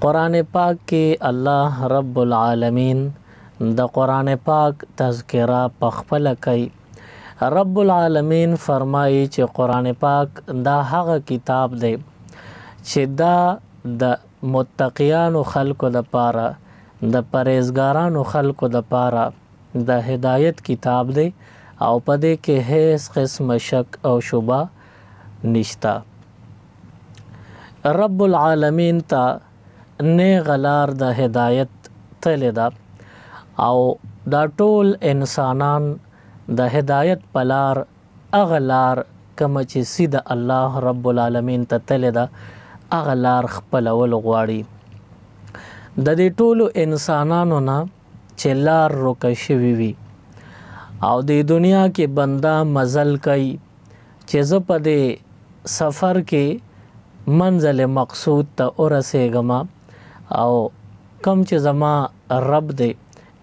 قرآن پاک کې الله رب العالمین د قرآن پاک تذکرہ پخپله کوي. رب العالمین فرمایي چې قرآن پاک دا هغه کتاب دی چې دا د متقیانو خلکو لپاره د پرهیزګارانو خلکو لپاره د هدایت کتاب دی او په دې کې هیڅ قسم شک او شبهه نشته. رب العالمین ته نیغ لار د هدایت تللی ده او دا ټول انسانان د هدایت په لار هغه لار کومه چې سیده الله رب العالمین ته تللی ده هغه لار خپلول غواړي. د دې ټولو انسانانو نه چې لار روکه شوي وي او د دنیا کې بنده مزل کوي چې زه په دې سفر کې منزل مقصود ته ورسېږم او کم چې زما رب دی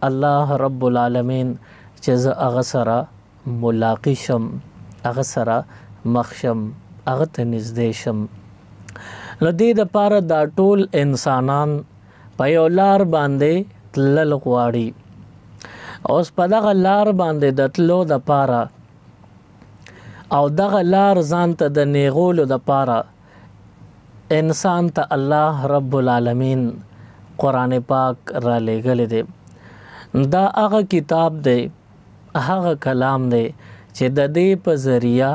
الله رب العالمین چې زه هغه سره ملاقات شم، هغه سره مخ شم، هغه ته نږدې شم. نو دې دپاره دا ټول انسانان په یو لار باندې تلل غواړي. اوس په دغه لار باندې د تلو دپاره او دغه لار ځان ته د نیغولو دپاره انسان ته الله رب العالمین قرآن پاک را لېږلی دی. دا هغه کتاب دی، هغه کلام دی چې د دې په ذریعه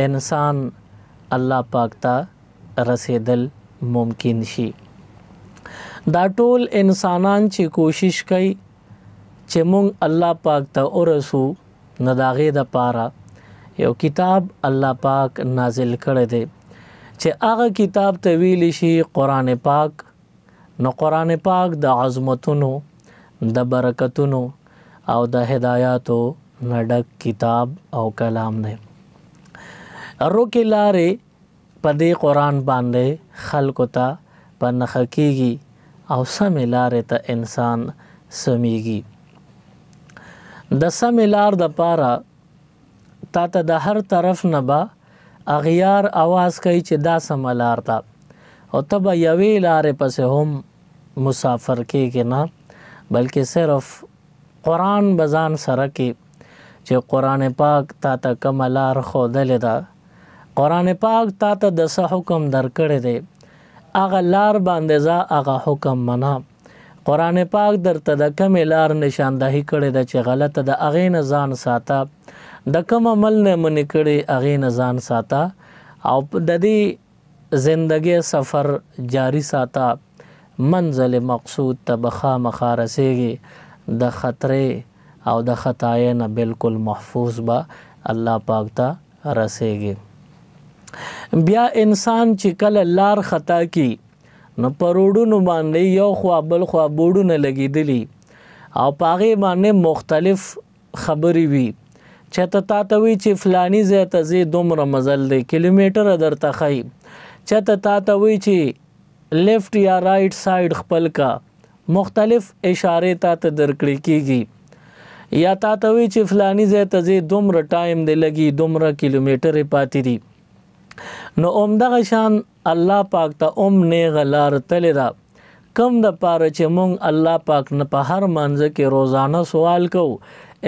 انسان الله پاک ته رسیدل ممکن شي. دا ټول انسانان چې کوشش کوي چې مونږ الله پاک ته ورسو، نو د هغې دپاره یو کتاب الله پاک نازل کړی دی چې هغه کتاب ته ویلی شي قرآن پاک. نو قرآن پاک د عظمتونو، د برکتونو او د هدایاتو نه ډک کتاب او کلام دی. روکې لارې په دې قرآن باندې خلکو ته په نښه کېږي او سمې لارې ته انسان سمیږي. د سمې لار دپاره تا ته د هر طرف نه به اغیار آواز کوي چې دا سمه لار ده او ته به یوې لارې پسې هم مسافر کېږې نه، بلکې صرف قرآن به ځان سره کې چې قرآن پاک تا ته کومه لار ښودلې ده، قرآن پاک تا ته د څه حکم درکړی دی، هغه لار باندې ځه، هغه حکم منه. قرآن پاک درته د کومې لار نشاندهي کړې ده چې غلطه ده، هغې نه ځان ساته. د کوم عمل نه منې کړې هغې نه ځان ساته او د دې زندګۍ سفر جاری ساته. منزل مقصود ته به خامخا رسېږي، د خطرې او د خطایې نه بالکل محفوظ به الله پاک ته رسېږي. بیا انسان چې کله لار خطا کی نو په روډونو باندې یو خوا بل خوا بورډونه لګېدلي او په هغې باندې مختلف خبرې وي چېرته تا ته وي چې فلاني ځای ته ځې دومره مزل دی، کیلومیټره درته ښایي. چېرته تا ته وي چې لیفټ یا رایټ سایډ خپل کا، مختلف اشارې تا ته درکړې کېږي. یا تا ته وي چې فلاني ځای ته ځې دومره ټایم دی لګي، دومره کیلومیټرې پاتې دي. نو همدغه شان الله پاک ته نیغه لار تللی ده، کم دپاره چې مونږ الله پاک نه په هر مانځه کې روزانه سوال کوو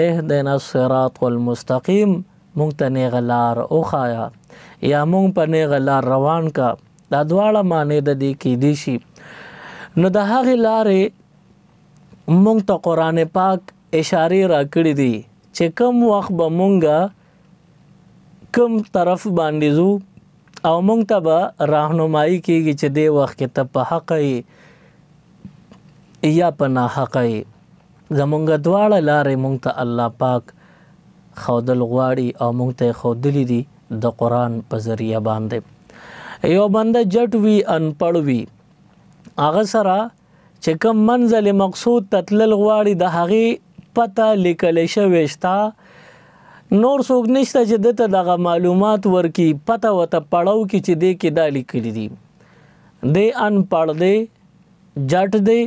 اهدنا الصراط المستقیم، مونږ ته نیغه لار وښایه یا مونږ په نیغه لار روان کا. دا دواړه معنی د دې کیدی شي. نو د هغې لارې مونږ ته قرآن پاک اشارې راکړي دي چې کم وخت به مونږ کم طرف باندې ځو او مونږ ته به راهنمایي کېږي چې دې وخت کې ته په حقه یې یا په ناحقه یې. زمونږ دواړه لارې مونږ ته الله پاک ښودل غواړي او مونږ ته یې ښودلي دي د قرآن په ذریعه باندې. یو بنده جټ وي، انپړ وي، هغه سره چې کوم منزل مقصود ته تلل غواړي د هغې پته لیکلی شوې شته، نور څوک نشته چې ده ته دغه معلومات ورکي، پته ورته پړو کړي چې دې کې دا لیکلي دي. دی انپړ دی، جټ دی،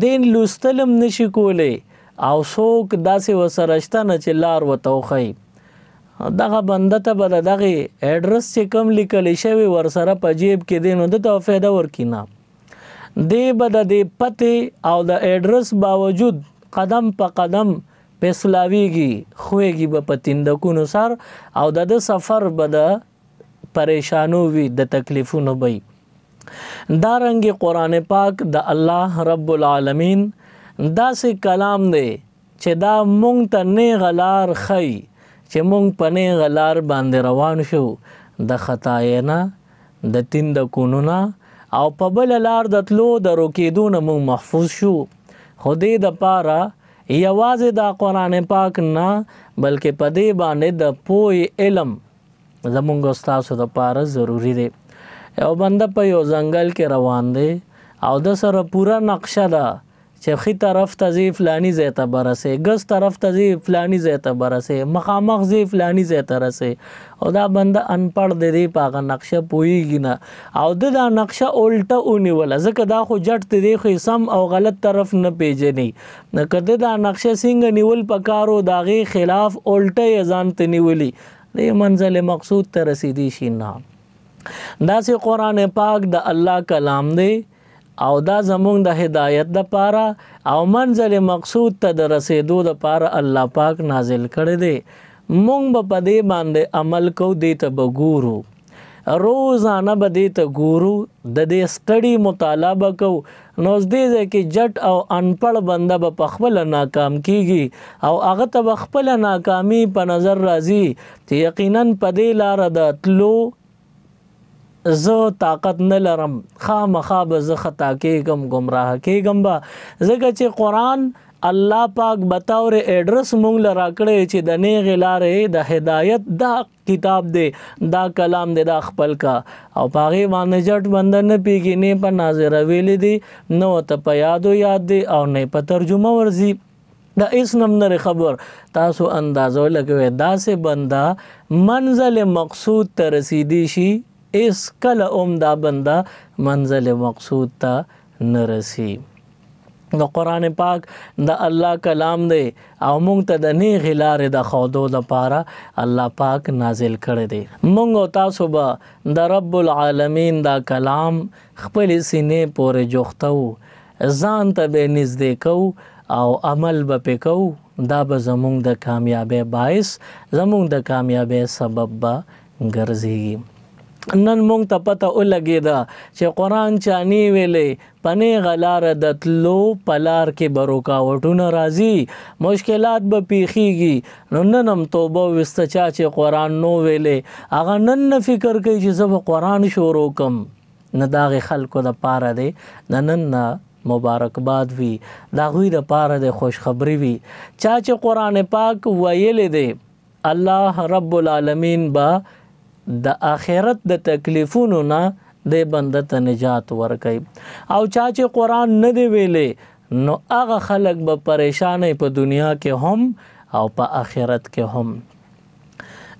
دی لوستل هم نشي کولی او څوک داسې ورسره شته نه چې لار ورته وښایي. دغه بنده ته به د دغې ایډرس چې کوم لیکلی شوی ورسره په جیب کې دی، نو ده ته فایده ورکړي نه. دی به د دې پته او د ایډرس باوجود قدم په قدم پسلاویږي خوېږي به په تندکونو سر او د سفر به د پریشانو وي د تکلیفونو وي. دارنګ قرآن پاک د الله رب العالمین داسې کلام دی چې دا مونږ ته نیغه لار ښیي چې مونږ په نیغه لار باندې روان شو د خطای نه د تندکونو نه او په بله لار د تلو د روکېدو نه مونږ محفوظ شو. خو دې دپاره یوازې دا قرآن پاک نه بلکې په دې باندې د پوهې علم زمونږ ستاسو دپاره ضروري دی. یو بنده په یو ځنګل کې روان دی او د سره پوره نقشه ده چې خي طرف ته ځي فلاني ځای ته به رسې، ګس طرف ته ځي فلاني ځای ته به رسې، مخامخ ځي فلاني ځای ته رسې. او دا بنده انپړ دی په هغه نقشه پوهېږي نه او د دا نقشه الټه ونیوله ځکه دا خو جټ دی خو سم او غلط طرف نه پیژني. نو که د دا نقشه څنګه نیول پکارو د هغې خلاف الټه یې ځان ته نیولي د منزل مقصود ته رسیدي شي نه. داسې قرآن پاک د الله کلام دی او دا زمونږ د هدایت د پاره او منزل مقصود ته د رسیدو د پاره الله پاک نازل کړی دی. مونږ به په دې باندې عمل کو، دې ته به ګورو، روزانه به دې ته ګورو، د دې سټډي مطالعه به کو. نو دې ځای کې جټ او انپړ بنده به په خپله ناکام کیږي او هغه ته به خپله ناکامي په نظر راځي چې یقینا په دې لاره د تلو زه طاقت نه لرم، خامخا به زه خطا کېږم، ګمراه کېږم به. ځکه چې قرآن الله پاک بطور ایډرس مونږ له راکړی چې د نیغې لارې د هدایت دا کتاب دی، دا کلام دی، دا خپل کا او په هغې باندې جټ بنده نه پیږي، نه په ناظره ویلی دی، نه ورته په یادو یاد دی او نه په ترجمه ورځي. دا اس نم نر خبر تاسو اندازو لګوي داسې بنده منزل مقصود ته رسیدي شي، اس کله دا بنده منزل مقصود ته نه رسی. نو قرآن پاک د الله کلام دی او مونږ ته د نیغې لارې د ښودو دپاره الله پاک نازل کړی دی. مونږ او تاسو به د رب العالمین دا کلام خپلې سینې پورې جوختو، ځان ته به نږدې کوو او عمل به پې کوو. دا به زمونږ د کامیابۍ باعث، زمونږ د کامیابۍ سبب به ګرځېږي. نن مونږ ته پته ولګېده چې قرآن چانی ویلې په نیغه لاره د تلو په لار کې به رکاوټونه راځي، مشکلات به پیښیږي. نو نن هم توبه وسته چا چې قرآن نو ویلې هغه نن نه فکر کوي چې زه به قرآن شروع کم. نه د هغې خلکو دپاره دی د نن نه مبارکباد وي، د هغوی دپاره د خوشخبري وي. چا چې قرآن پاک ویلی دی الله رب العالمین به د آخرت د تکلیفونو نه د بنده ته نجات ورکوي. او چا چې قرآن نه دی ویلی نو هغه خلک به پریشانه په دنیا کې هم او په آخرت کې هم.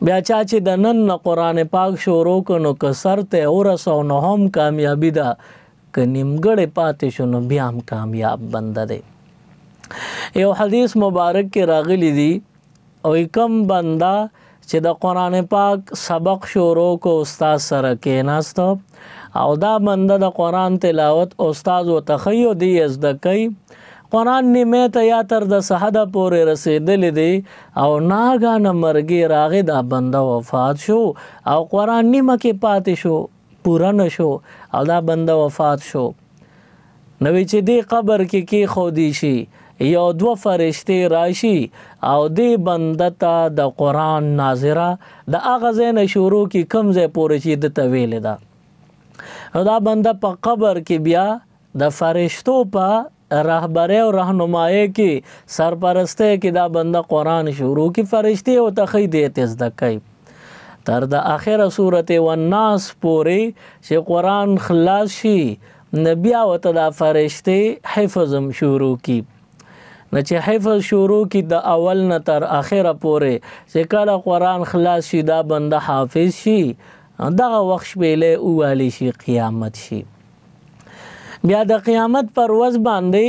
بیا چا چې د نن نه قرآن پاک شروع کړو نو که سر ته ورسو نو هم کامیابی ده، که نیمګړی پاتې شو نو بیا هم کامیاب بنده دی. یو حدیث مبارک کې راغلی دی او کم بنده چې د قرآن پاک سبق شروع کو استاد سره کېناست او دا بنده د قرآن تلاوت استاد ورته ښیي دی یې زده کوي، قرآن نیمې ته یا تر د سحده پورې رسېدلی دی او ناګانه مرګې راغی، دا بنده وفات شو او قرآن نیمه کې پاتې شو، پوره نه شو او دا بنده وفات شو. نو چې دی قبر کې کېښودی شي یو دوه فرشتې راشي او دې بنده ته د قرآن ناظره د هغه ځای نه شروع کړي کوم ځای پورې چې ده ته ویلې ده. نو دا بنده په قبر کې بیا د فرشتو په رهبرۍ او رهنمایۍ کې سرپرستۍ کې دا بنده قرآن شروع کړي، فرشتې ورته ښیي دی ته زده کوي تر د آخره صورت والناس پورې چې قرآن خلاص شي. نو بیا ورته دا فرشتې حفظ هم شروع کړي. نو چې حفظ شروع کی د اول نه تر اخره پورې چې کله قرآن خلاص شي دا بنده حافظ شي، دغه وخت شپېلې ووالی شي، قیامت شي. بیا د قیامت پر ورځ باندې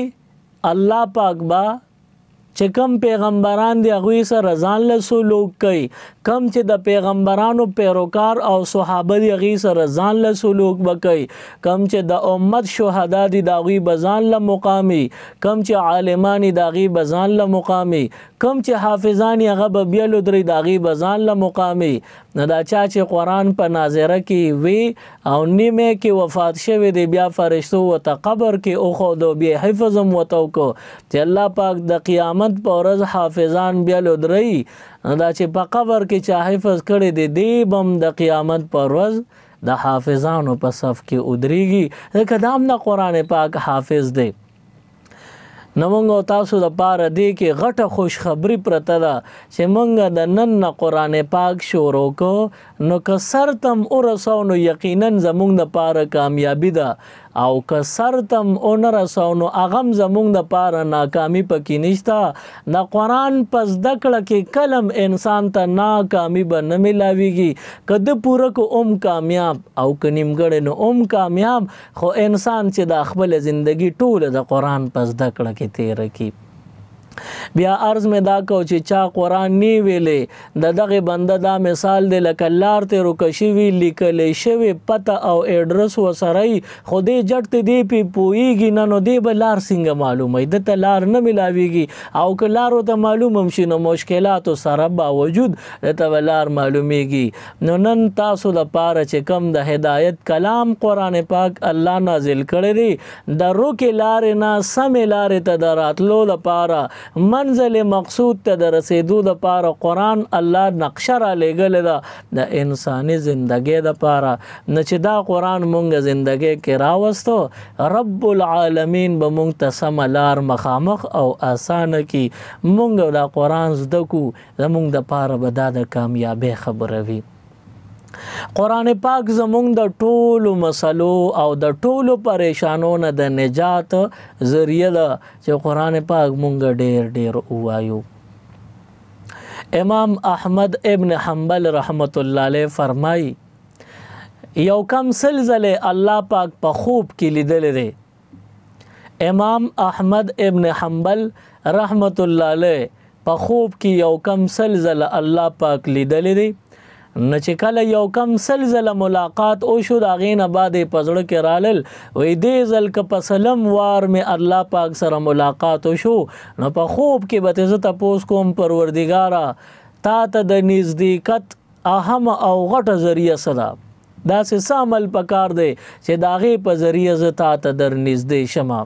الله پاک با چې کم پیغمبران دی هغوی سره ځان له سلوک کوي، کم چې د پیغمبرانو پیروکار او صحابه دی هغوی سره ځان له سلوک وکوي، کم چې د امت شهدا دي د هغوی به ځان له مقامي، کم چې عالمان دي د هغوی به ځان له مقامي، کم چې حافظان هغه به بیا لودري د هغوی به ځان له مقامي. نو دا چا چې قرآن په ناظره کې وي او نیمه کې وفات شوی دی بیا فرشتو ورته قبر کې وښودو، بیا حفظ هم ورته وکړو چې الله پاک د قیامت په ورځ حافظان بیا لودري. دا چې په قبر کې چا حفظ کړی دی دی بم د قیامت په ورځ د حافظانو په صف کې ودرېږي، ځکه دا هم د قرآن پاک حافظ دی. نو مونږ او تاسو د پاره دی کې غټه خوشخبری پرته ده چې مونږ د نن نه قرآن پاک شروع کو، نو که سر تم ورسو نو یقینا زمونږ د پاره کامیابی ده، او که سر تم اون رسو نو اغم زمونږ د پاره ناکامی پکې نشته. د قرآن په زده کړه کې کلم انسان ته ناکامی به نه ملاویږي، که د پوره کو کامیاب او که نیمګړی نو کامیاب، خو انسان چې د خپل زندگی ټوله د قرآن په زده کړه کې تیره کی. بیا عرض میں دا کو چې چا قرآن نی ویلې د دغه بنده دا مثال دی لکه لار ته روکشوي لیکلی شوی پته او ایډرس وسره خو دې جټ ته دی پی پوهیږي نه، نو دی به لار څنګه معلوموي، د ته لار نه ملاویږي، او که لار ورته معلوم هم شي نو مشکلاتو سره باوجود د ته لار معلومیږي. نو نن تاسو د پاره چې کم د هدایت کلام قرآن پاک الله نازل کړی دی، د روکې لارې نه سمې لارې ته د راتلو لپاره منزل مقصود ته د رسیدو د پاره قرآن الله نقشه را لېږلې ده د انساني زندګۍ د پاره. نه چې دا قرآن مونږ زندګۍ کې راوستو، رب العالمین به مونږ ته سمه لار مخامخ او اسانه کی. مونږ دا قرآن زده کو زمونږ د پاره به دا د کامیابۍ خبره وي. قرآن پاک زمونږ د ټولو مسلو او د ټولو پریشانو نه د نجات ذریعہ ده چې قرآن پاک مونږ ډیر ډیر ووایو. امام احمد ابن حنبل رحمت الله علیه فرمایي یو کم سلزله الله پاک په خوب کې لیدل دی. امام احمد ابن حنبل رحمت الله علیه په خوب کې یو کم سلزله الله پاک لیدل دی. نه چې کله یو کم سلزله ملاقات او شو د هغې نه بعد یې په زړه کې رالل وایي دې ځل که په سلم وار مې الله پاک سره ملاقات وشو نو په خوب کې به زه تپوس کوم پروردګاره تا ته د نزدېکت اهم او غټه ذریعه څه ده، داسې څه عمل پکار دی چې د هغې په ذریعه زه تا ته در نږدې شمه.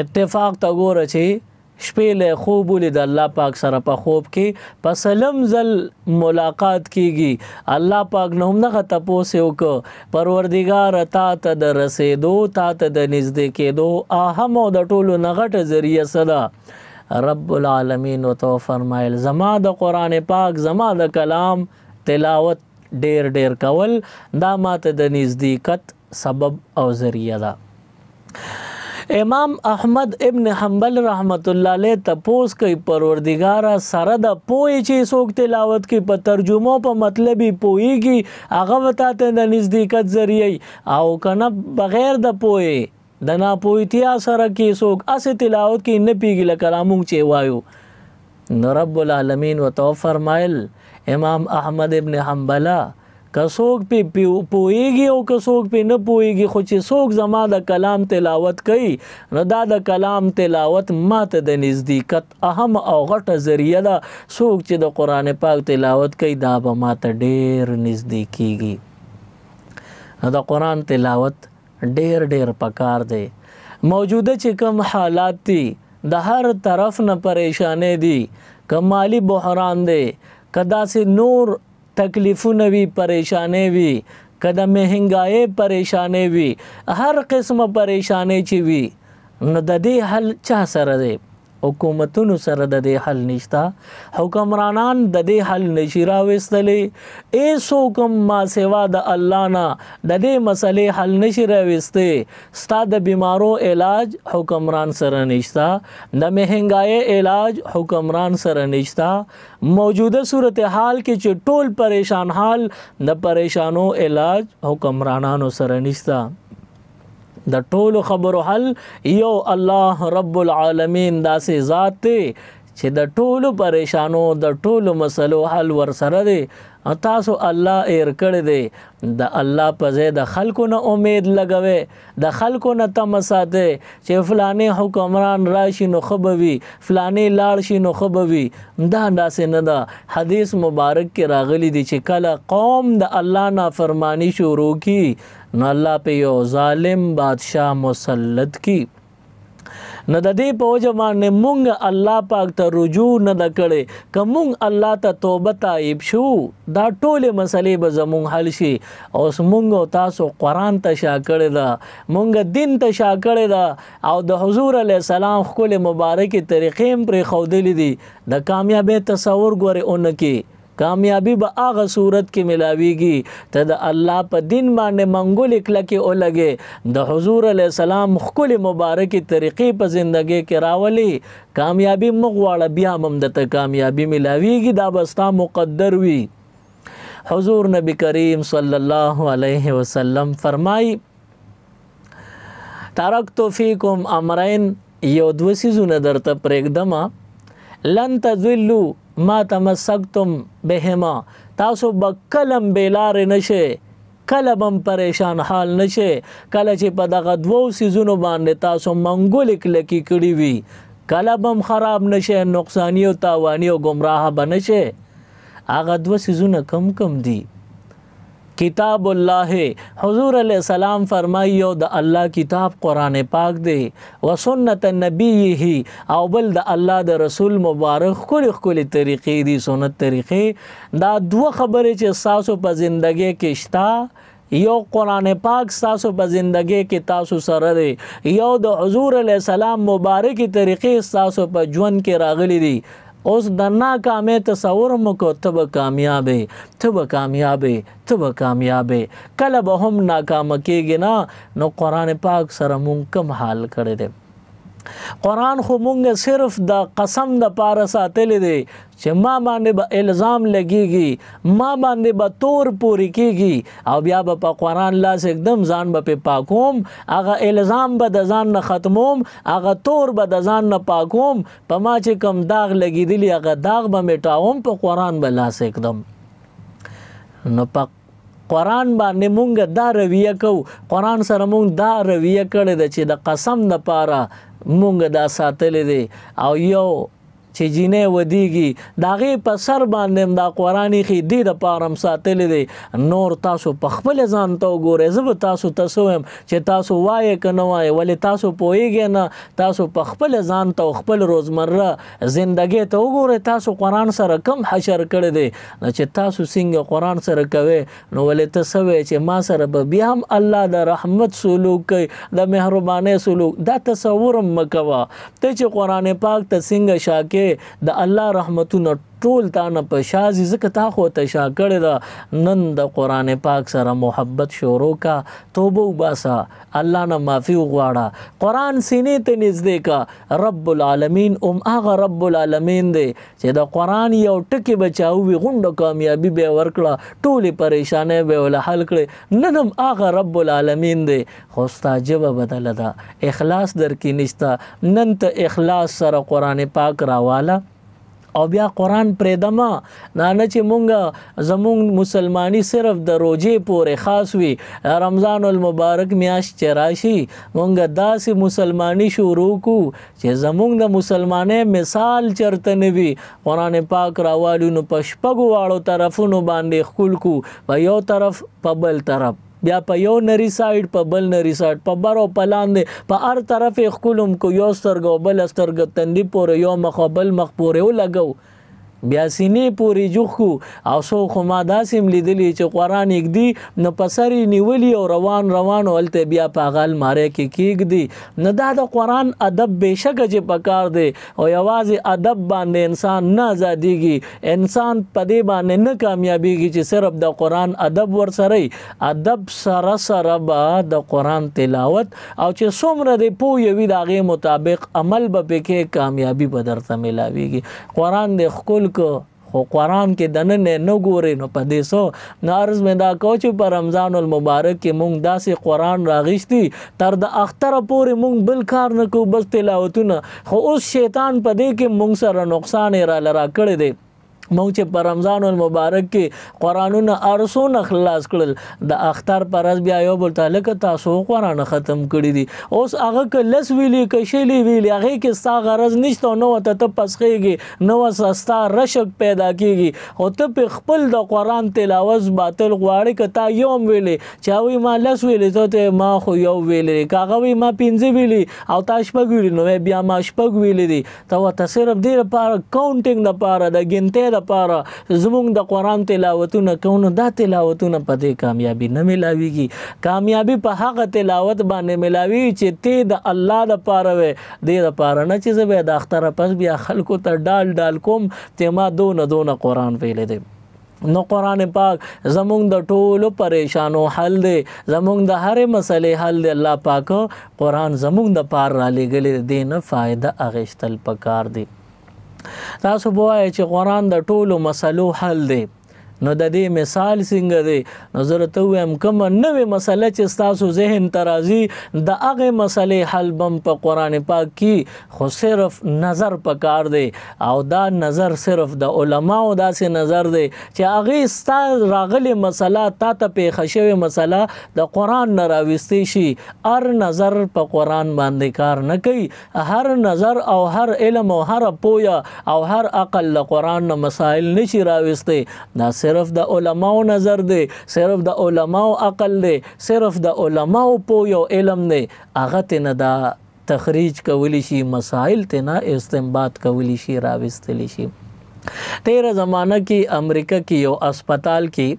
اتفاق ته ګوره چې شپې له خوب ولید الله پاک سره په خوب کې په سلم ځل ملاقات کیږي. الله پاک نه هم دغه تپوس یې وکړه پروردګاره تا ته د رسېدو تا ته د نږدې کېدو اهم او د ټولو نه غټه ذریعه څه ده؟ رب العالمین ورته وفرمایل زما د قرآن پاک زما د کلام تلاوت ډیر ډیر کول دا ماته د نزدېکت سبب او ذریعه ده. امام احمد ابن حنبل رحمت الله علیه تپوس کوي پروردګاره سره د پوهې چې څوک تلاوت کوي په ترجمو په مطلب یې پوهیږي هغه ورته د نزدېکت ذریعه او کنه بغیر د پوهې د ناپوهتیا سره کې څوک اسې تلاوت کوي نه پیږي لکه موږ چې وایو. نو رب العالمین ورته فرمایل امام احمد ابن حنبله که څوک پې پوهیږي او که څوک پې نه پوهیږي خو چې څوک زما د کلام تلاوت کوي نو دا د کلام تلاوت ماته د نزدېکت اهم او غټه ذریعه ده. څوک چې د قرآن پاک تلاوت کوي دا به ماته ډېر نږدې کیږي. نو د قرآن تلاوت ډېر ډېر پکار دی. موجوده چې کوم حالات دي د هر طرف نه پریشانې دي، که مالی بحران دی، که داسې نور تکلیفونه وي پریشانې وي، که د مهنګایۍ پریشانې وي، هر قسمه پریشانې چې وي نو د دې حل چا سره دی؟ حکومتونو سره د دې حل نشته، حکمرانان د دې حل نشي راوستلی، هیڅوک هم ما سوا د الله نه د دې مسلې حل نشي راوستی. ستا د بیمارو علاج حکمران سره نشته، د مهنګایۍ علاج حکمران سره نشته. موجوده صورتحال کې چې ټول پریشان حال د پریشانو علاج حکمرانانو سره نشته. د ټولو خبرو حل یو الله رب العالمین داسې ذات دی چې د ټولو پریشانو د ټولو مسلو حل ورسره دی. تاسو الله ایر کړی دی د الله په ځای د خلکو نه امید لګوي، د خلکو نه تمه ساتئ چې فلانې حکمران راشي نو ښه به وي، فلانې لاړ شي نو ښه به وي. دا داسې نه ده. حدیث مبارک کې راغلی دی چې کله قوم د الله نافرمانی شروع کی نو الله په یو ظالم بادشاہ مسلط کی. نو د دې په وجه باندې مونږ الله پاک ته رجوع نه ده کړې. که مونږ الله ته توبه تایب شو دا ټولې مسلې به زمونږ حل شي. اوس مونږ او تاسو قرآن ته شا کړې ده، مونږ دین ته شا کړې ده او د حضور علیه السلام ښکلې مبارکې طریقې هم پرې ښودلې دي. د کامیابۍ تصور ګورې اونکې کامیابی به هغه صورت کې ملاویږي ته د الله په دین باندې منګول کلکې اولګې د حضور علیه السلام ښکلې مبارکې طریقې په زندګۍ کې راولي. کامیابی مغواړه بیا هم درته کامیابی ملاویږي، دا به ستا مقدر وي. حضور نبی کریم صلی الله علیه وسلم فرمای ترکت فیکم امرین، یو دو څیزونه درته پرېږدمه لن تضلوا ما تمسکتم بهما، تاسو به کلم بیلارې نشئ، کله به پریشان حال نشئ. کله چې په دغه دوو څیزونو باندې تاسو منګولې کلکې کړي وي کله به خراب نشئ، نقصانی او تاوانی او گمراه به نشئ. هغه دوه څیزونه کم دي. کتاب الله، حضور علیہ السلام فرمایي یو د الله کتاب قرآن پاک دی و سنت نبیه، او بل د الله د رسول مبارک ښکلې طریقې دي، سنت طریقې. دا دوه خبرې چې تاسو په زندګۍ کې شته، یو قرآن پاک تاسو په زندګۍ کې تاسو سره دی، یو د حضور علیہ السلام مبارک طریقې تاسو په ژوند کې راغلي دي. اوس د ناکامۍ تصور مو کو ته به کامیابې، ته به کامیابې، ته به کامیابې. کله به هم ناکامه کېږي نه. نو قرآن پاک سره مونږ کم حال کړی دی. قرآن خو مونږ صرف د قسم د پاره ساتلی دی چې ما باندې به الزام لګیږي، ما باندې به تور پوری کېږي او بیا به په قرآن لاس एकदम ځان به په پاکوم، هغه الزام به د ځان نه ختموم، هغه تور به د ځان نه پاکوم، په ما چې کم داغ لګیدلی هغه داغ به میټاوم، په قرآن به لاس एकदम. نو په قرآن باندې مونږ دا رویه کو، قرآن سره مونږ دا رویه کړې ده چې د قسم د پاره مونږ دا ساتلی دی. او یو چې جینې ودیږي د هغې په سر باندې دا قرآن ایښي دې دپاره هم ساتلی دی. نور تاسو په خپل ځان ته وګورئ. زه به تاسو ته څه وایم چې تاسو وایې که نه وایې، ولې تاسو پوهیږئ نه. تاسو په خپل ځان ته او خپل روزمره زندګۍ ته وګورئ تاسو قرآن سره کم حشر کړی دی. چې تاسو څنګه قرآن سره کوئ نو ولې ته څه وایې چې ما سره به بیا هم الله د رحمت سلوک کوي، د مهربانۍ سلوک. دا تصور هم مه کوه ته چې قرآن پاک ته څنګه شاکې د الله رحمتونه ټول تا نه په شازي، ځکه تا خو ته شا کړې ده. نن د قرآن پاک سره محبت شروع کا، توبه وباسه، الله نه معافي وغواړه، قرآن سینې ته نږدې کا. رب العالمین هغه رب العالمین دی چې د قرآن یو ټکي به چاوي غونډه کامیابي به ورکړه، ټولې پریشانۍ به ول حل کړي. نن هم هغه رب العالمین دی، خو ستا ژبه بدله ده، اخلاص در کې نشته. نن ته اخلاص سره قرآن پاک راواله او بیا قرآن پرېږدمه. دا نه چې مونږ زمونږ مسلمانی صرف د روجې پورې خاص وي، رمضان المبارک میاشت چې راشي مونږ داسې مسلمانی شروع کو چې زمونږ د مسلمانۍ مثال چرته نه وي. قرآن پاک راوالو نو په شپږو واړو طرفونو باندې ښکل کو، په یو طرف په بل طرف، بیا په یو نری سایډ په بل نری سایډ، په بر او په لاندې په هر طرف یې ښکلم کو، یو سترګه او بله سترګه تندي پورې، یو مخ او بل مخ پورې ولګو، بیا سینې پورې جوخ کو. او څو خو ما داسې هم لیدلي چې قرآن یږدي نو په سر یې نیولي او روان او هلته بیا په هغه المارۍ کې کېږدي. نو دا د قرآن ادب بېشکه چې پکار دی، او یوازې ادب باندې انسان نه ازادېږي، انسان په دې باندې نه کامیابېږي چې صرف د قرآن ادب ورسره وي. ادب سره سره به د قرآن تلاوت او چې څومره دی پوه وي د هغې مطابق عمل به پکې کامیابي به درته میلاویږي. قرآن دې ښکل خو قرآن کې دننه نه ګوري نو په دې سو نارز مې دا کو چې په رمضان المبارک کې مونږ داسې قرآن راغشتي تر د اختر پورې مونږ بل کار نه کوو بس تلاوتونه خو اوس شیطان په دې کې مونږ سره نقصان را لرا کړی دی مونږ چې په رمضان المبارک کې قرآنونه ارسونه خلاص کړل د اختر پر ورځ بیا یو بل ته لکه تاسو قرآن ختم کړی دي اوس هغه که لس ویلي که شلي ویلي هغې کې ستا غرض نشته نو ورته ته پسخېږي نو ستا رشک پیدا کېږي خو ته پې خپل د قرآن تلاوت باطل غواړې که تا یو هم ویلې چې هغوی ما لس ویلي ته ما خو یو ویلی که هغه وی ما پنځه ویلي او تا شپږ ویلي نو بیا ما شپږ ویلي دي ته ورته صرف دې لپاره کاونټینګ دپاره د ګنتۍ لپاره زمونږ د قرآن تلاوتونه کوو دا تلاوتونه په دې کامیابي نه ملاویږي کامیابي په هغه تلاوت باندې ملاویږي چې ته د الله دپاره وې دې دپاره نه چې زه به د اختره پس بیا خلکو ته ډال کوم چې ما دونه قرآن ویلی دی نو قرآن پاک زمونږ د ټولو پریشانو حل دی زمونږ د هرې مسلې حل دی الله پاک قرآن زمونږ د پار را لېږلی دی نه فایده اخیستل پکار دی تاسو بوایئ چې قرآن د ټولو مسلو حل دی نو د دې مثال څنګه دی نو زه راته ووایم کومه نوې مسله چې ستاسو ذهن ته راځي د هغې مسلې حل بم په قرآن پاک کې خو صرف نظر پکار دی او دا نظر صرف د علماو داسې نظر دی چې هغې ستا راغلې مسله تا ته پیښه شوې مسله د قرآن نه راویستی شي هر نظر په قرآن باندې کار نه کوي هر نظر او هر علم او هر پویه او هر عقل له قرآن نه مسائل نشي راویستی دا صرف د علماو نظر دی صرف د علماو عقل دی صرف د علماو پوی او علم دی هغه ته نه دا تخریج کولی شي مسائل ته نه استنباط کولی شي راوستلی شي تیره زمانہ کې امریکا کې یو اسپیټال کې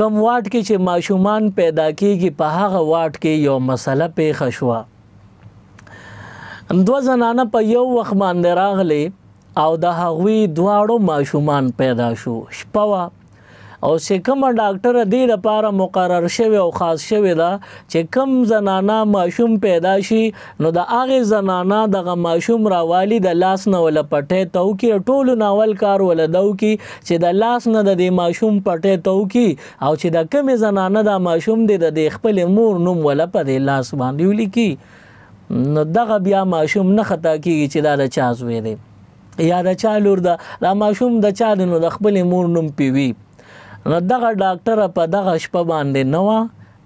کم واټ کې چې ماشومان پیدا کیږي په هغه واټ کې یو مسله پیښه شوه دوه زنانه په یو وخت باندې راغلي او د هغوی دواړو ماشومان پیدا شو شپه وه او چې کومه ډاکټره دې لپاره مقرر شوې او خاص شوې ده چې کوم زنانه ماشوم پیدا شي نو د هغې زنانه دغه ماشوم راوالي د لاس نه وله پټۍ ته وکړي ټولو ناول کار وله ده وکړي چې د لاس نه د دې ماشوم پټۍ ته وکړي او چې د کومې زنانه دا ماشوم دی د دې خپلې مور نوم وله په دې لاس باندې ولیکي نو دغه بیا ماشوم نه خطا کېږي چې دا د چا زوی دی یا د چا لور ده دا ماشوم د چا دی نو د خپلې مور نوم پې وي نو دغه ډاکټره په دغه شپه باندې نه وه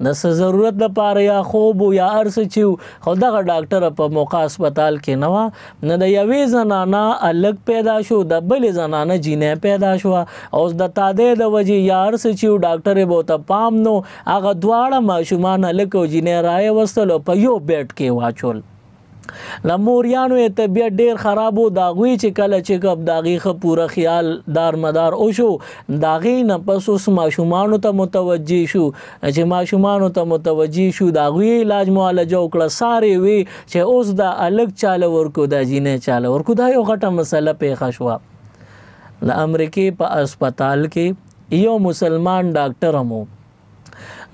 د څه ضرورت لپاره یا خوب و یا هر څه چې و خو دغه ډاکټره په موقع اسپتال کې نه وه نو د یوې زنانه هلک پیدا شو د بلې زنانه جینۍ پیدا شوه اوس د تادۍ د وجې یا هر څه چې و ډاکټر یې به ورته پام نو هغه دواړه ماشومان هلک او جینۍ راویستل او په یو بیډ کې واچول له موریانو یې طبیعت ډېر خراب و د هغوی چې کله چیکاپ د هغې ښه پوره خیال دار مدار وشو د هغې نه پس اوس ماشومانو ته متوجه شو چې ماشومانو ته متوجه شو د هغوی علاج معالجه وکړه سارې وی چې اوس دا هلک چاله ورکو دا جینۍ چاله ورکو دا یو غټه مسله پیښه شوه د امریکې په اسپتال کې یو مسلمان ډاکټر هم و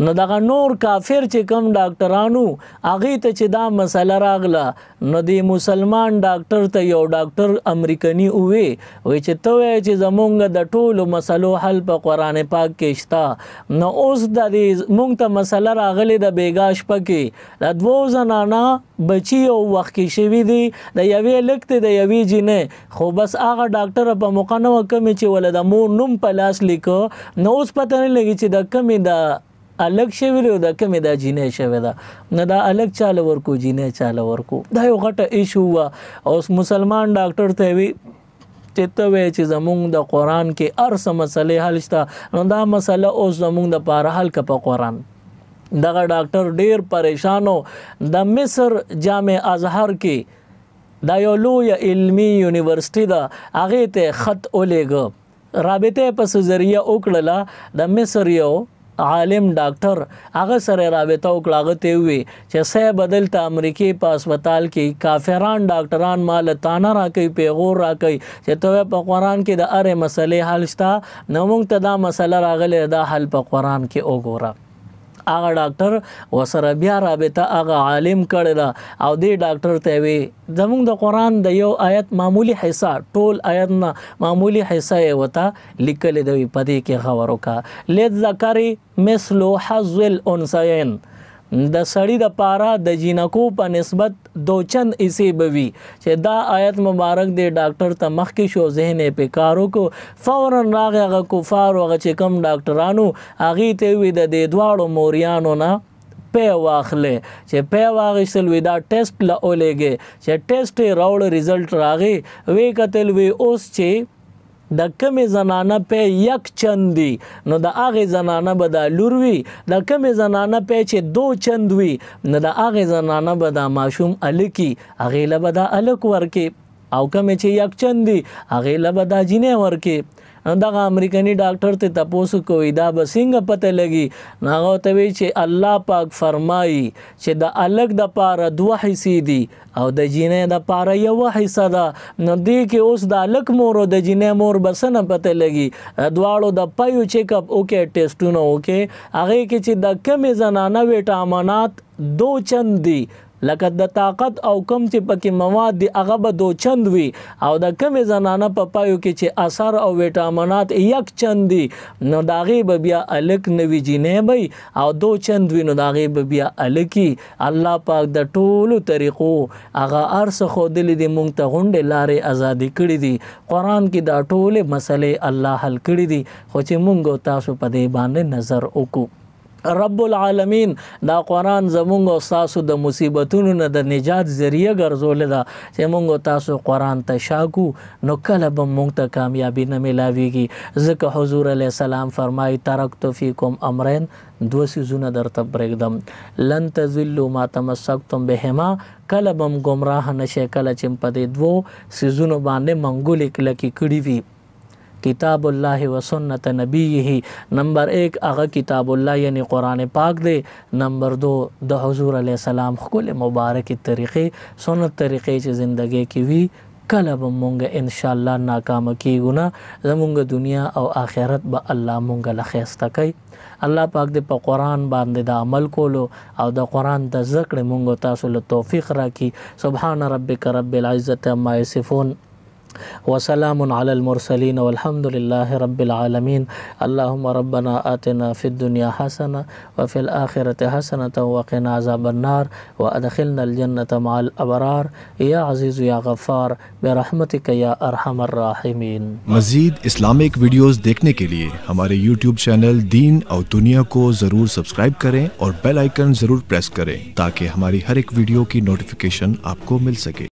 نو دغه نور کافر چې کم ډاکټرانو هغې ته چې دا مسله راغله نو د مسلمان ډاکټر ته یو ډاکټر امریکني ووی چې ته وایې چې زمونږ د ټولو مسلو حل په قرآن پاک کې شته نو اوس د دې مونږ ته مسله راغلې د بېګا شپه کې د دوو زنانه بچي یو وخت کې شوي دي د یوې هلک دی د یوې جینۍ خو بس هغه ډاکټره په موقع نه وه کومې چې ولې د مور نوم په لاس لیکه نو اوس پته نه لګي چې د کومې د الګ شوی دی د کومې دا جینۍ شوی ده نه دا الګ چاله ورکو جینۍ چاله ورکو دا یو غټه ایشو وه اوس مسلمان ډاکټر ته وی چې ته وایې چې زمونږ د قرآن کې هر څه مسلې حل شته نو دا مسله اوس زمونږ دپاره حل که په قرآن دغه ډاکټر ډېر پریشان و د مصر جامع ازهر کې دا یو لویه علمي یونیورسټي ده هغې ته خط ولیږه رابطه یې پس ذریعه وکړله د مصر یو عالم ډاکټر هغه سره رابطه وکړه هغه ته ووی چې صاحب دلته امریکې په اسپتال کې کافران ډاکټران مال تانه راکوي پیغور راکوي چې ته په قرآن کې د هرې مسلې حل شته نو موږ ته دا مسله راغلې دا حل په قرآن کې وګوره هغه ډاکټر وسره بیا رابطه هغه عالم کړی دا او دې ډاکټر ته وی زمونږ د قرآن د یو آیت معمولی حصہ ټول آیت نه معمولی حصہ یې وته لیکل دی په دې کې خبر وکړه للذکر مثل حظ الانثیین د سړی د پاره د جینکو په نسبت دو چند ایسي بوي چې دا آیت مبارک دی ډاکټر ته مخ کې شو ذهن په کارو کو فورا راغی هغه کفار او چې کم ډاکټرانو هغه ته وی د دې دواړو موریانو نه په واخلې چې په واغشل وی دا ټیسټ لولېږي چې ټیسټ راوړ رزلټ راغی وی کتل وی اوس چې د کمې زنانه په یک چند دی نو د هغې زنانه به دا لور وي د کمې زنانه په چې دو چند وي نو د هغې زنانه به دا ماشوم الکي هغې له به دا الک ورکې او کمې چې یک چند دی هغې له به دا جینۍ ورکې دغه امریکایي ډاکټر ته تاسو کوی دا به څنګه پته لګي هغه ته وی چې الله پاک فرمایي چې د الګ د پاره دوه حصے دي او د جینې د پاره یو حصہ ده نو دې کې اوس د الګ مور او د جینې مور بسنه پته لګي دواړو د پایو چیک اپ اوکې ټیسټونه اوکې هغه کې چې د کمې زنانه وټامینات دو چند دي لکه د طاقت او کم چې پکې مواد دي هغه به دو چند وي او د کمې زنانه په پایو کې چې اثر او وټامینات یک چند دي نو د هغې به بیا الک نوي جینۍ وي او دو چند وي نو د هغې به بیا الکي الله پاک د ټولو طریقو هغه هر څه ښودلي دي موږ ته غونډې لارې ازادي کړي دي قرآن کې دا ټولې مسلې الله حل کړي دي خو چې موږ تاسو په دې باندې نظر وکړو رب العالمین دا قرآن زمونږ او تاسو د مصیبتونو نه د نجات ذریعہ ګرځولې ده چې موږ تاسو قرآن ته شاکو نو کله به موږ ته کامیابی نه ملاویږي ځکه حضور علیه السلام فرمایي ترکت فیکم امرین دو سیزونه درته پرېږدم لن تضلوا ما تمسکتم بهما کله به ګمراه نشئ کله چې په دې دوو سیزونو باندې منګولې کلکې کړي وي کتاب الله و سنت نبیه نمبر 1 هغه کتاب الله یعنی قرآن پاک دی نمبر 2 د حضور علیه السلام خپل مبارک طریقې سنت طریقې چې زندګۍ کې وي کله به مونږ ان شاء الله ناکام کیږو نه زمونږ دنیا او آخرت به الله مونږ له خیسته کوي الله پاک دې په قرآن باندې د عمل کولو او د قرآن د ذکر مونږ تاسو له توفیق راکړي سبحان ربک رب العزة عما یصفون وسلام على المرسلين والحمد لله رب العالمين اللهم ربنا آتنا في الدنيا حسنة وفي الآخرة حسنة وقنا عذاب النار وأدخلنا الجنة مع الأبرار يا عزيز يا غفار برحمتك يا أرحم الراحمين مزید اسلامک ویڈیوز دیکھنے کے لیے ہمارے یوٹیوب چینل دین اور دنیا کو ضرور سبسکرائب کریں اور بیل آئیکن ضرور پریس کریں تاکہ ہماری ہر ایک ویڈیو کی نوٹیفیکیشن آپ کو مل سکے